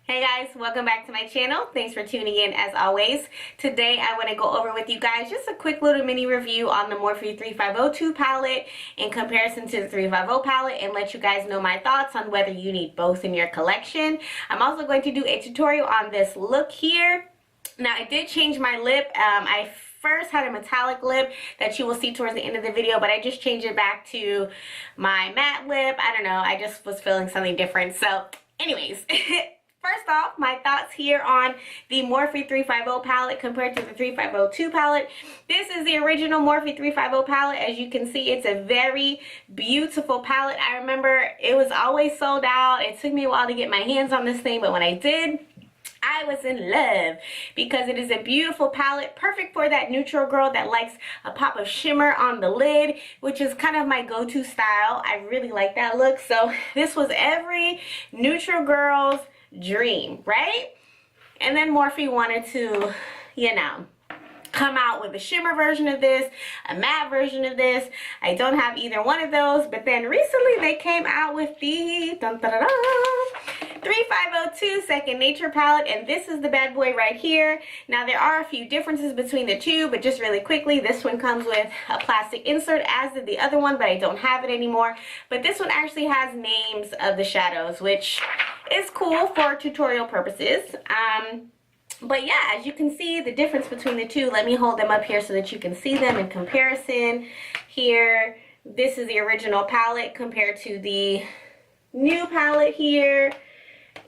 Hey guys, welcome back to my channel. Thanks for tuning in as always. Today I want to go over with you guys just a quick little mini review on the Morphe 3502 palette in comparison to the 350 palette and let you guys know my thoughts on whether you need both in your collection. I'm also going to do a tutorial on this look here. Now I did change my lip. I first had a metallic lip that you will see towards the end of the video, but I just changed it back to my matte lip. I don't know, I just was feeling something different. So anyways, first off, my thoughts here on the Morphe 350 palette compared to the 3502 palette. This is the original Morphe 350 palette. As you can see, it's a very beautiful palette. I remember it was always sold out. It took me a while to get my hands on this thing, but when I did, I was in love because it is a beautiful palette, perfect for that neutral girl that likes a pop of shimmer on the lid, which is kind of my go-to style. I really like that look. So this was every neutral girl's dream, right? And then Morphe wanted to, you know, come out with a shimmer version of this, a matte version of this. I don't have either one of those, but then recently they came out with the 3502 Second Nature palette, and this is the bad boy right here. Now there are a few differences between the two, but just really quickly, this one comes with a plastic insert, as did the other one, but I don't have it anymore. But this one actually has names of the shadows, which is cool for tutorial purposes. But yeah, as you can see, the difference between the two, let me hold them up here so that you can see them in comparison. Here, this is the original palette compared to the new palette here.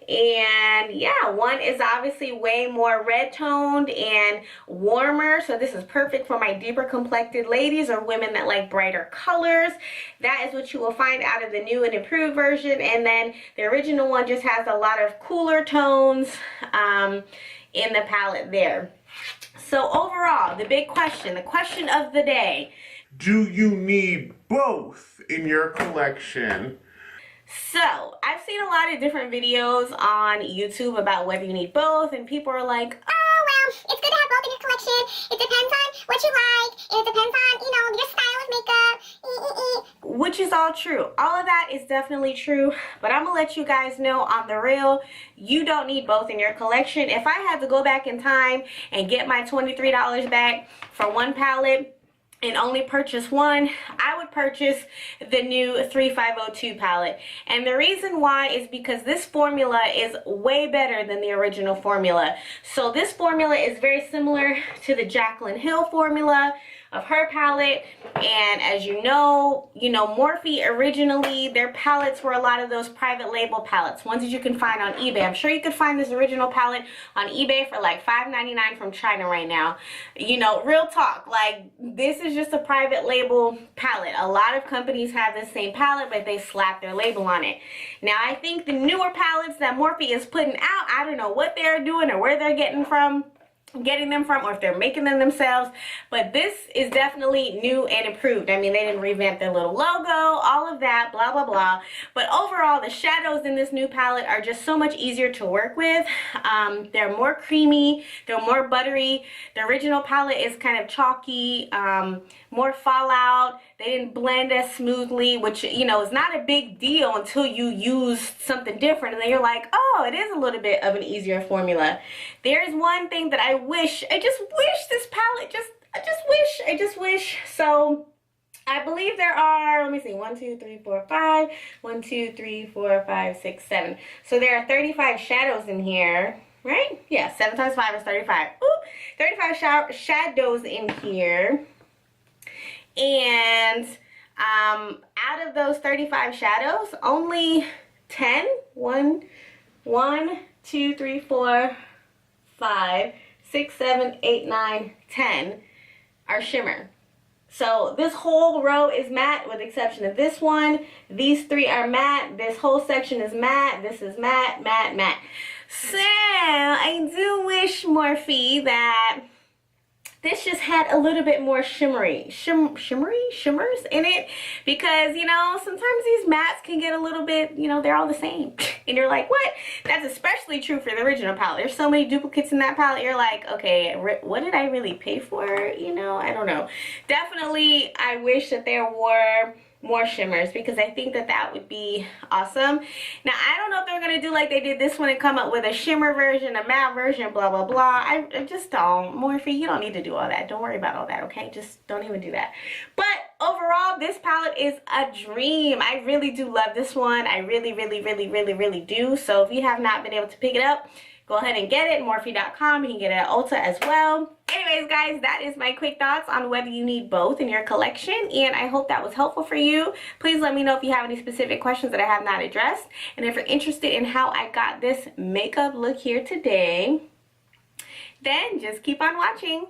And yeah, one is obviously way more red toned and warmer, so this is perfect for my deeper complected ladies or women that like brighter colors. That is what you will find out of the new and improved version. And then the original one just has a lot of cooler tones in the palette there. So overall, the big question, the question of the day: do you need both in your collection? So, I've seen a lot of different videos on YouTube about whether you need both, and people are like, oh, well, it's good to have both in your collection. It depends on what you like, and it depends on, you know, your style of makeup, which is all true. All of that is definitely true, but I'm going to let you guys know on the real, you don't need both in your collection. If I had to go back in time and get my $23 back for one palette, and only purchase one, I would purchase the new 3502 palette. And the reason why is because this formula is way better than the original formula. So this formula is very similar to the Jaclyn Hill formula of her palette. And as you know, Morphe originally, their palettes were a lot of those private label palettes, ones that you can find on eBay. I'm sure you could find this original palette on eBay for like $5.99 from China right now. You know, real talk, like this is just a private label palette. A lot of companies have the same palette, but they slap their label on it. Now I think the newer palettes that Morphe is putting out, I don't know what they're doing or where they're getting them from, or if they're making them themselves, but this is definitely new and improved. I mean, they didn't revamp their little logo, all of that, blah blah blah, but overall the shadows in this new palette are just so much easier to work with. They're more creamy, they're more buttery. The original palette is kind of chalky, more fallout. They didn't blend as smoothly, which, you know, is not a big deal until you use something different, and then you're like, oh, it is a little bit of an easier formula. There's one thing that I just wish this palette, I just wish. So I believe there are, let me see, 1, 2, 3, 4, 5, 1, 2, 3, 4, 5, 6, 7. So there are 35 shadows in here, right? Yeah, 7 times 5 is 35. Oop, 35 shadows in here. And out of those 35 shadows, only 10, 1, 2, 3, 4, 5, 6, 7, 8, 9, 10 are shimmer. So this whole row is matte with the exception of this one. These 3 are matte. This whole section is matte. This is matte, matte, matte. So I do wish, Morphe, that this just had a little bit more shimmers in it, because, you know, sometimes these mattes can get a little bit, you know, they're all the same. And you're like, what? That's especially true for the original palette. There's so many duplicates in that palette. You're like, okay, what did I really pay for? You know, I don't know. Definitely, I wish that there were more shimmers, because I think that that would be awesome. Now, I don't know if they're going to do like they did this one and come up with a shimmer version, a matte version, blah, blah, blah. I just don't. Morphe, you don't need to do all that. Don't worry about all that, okay? Just don't even do that. But overall, this palette is a dream. I really do love this one. I really, really, really, really, really do. So if you have not been able to pick it up, go ahead and get it. Morphe.com. You can get it at Ulta as well. Anyways, guys, that is my quick thoughts on whether you need both in your collection, and I hope that was helpful for you. Please let me know if you have any specific questions that I have not addressed, and if you're interested in how I got this makeup look here today, then just keep on watching.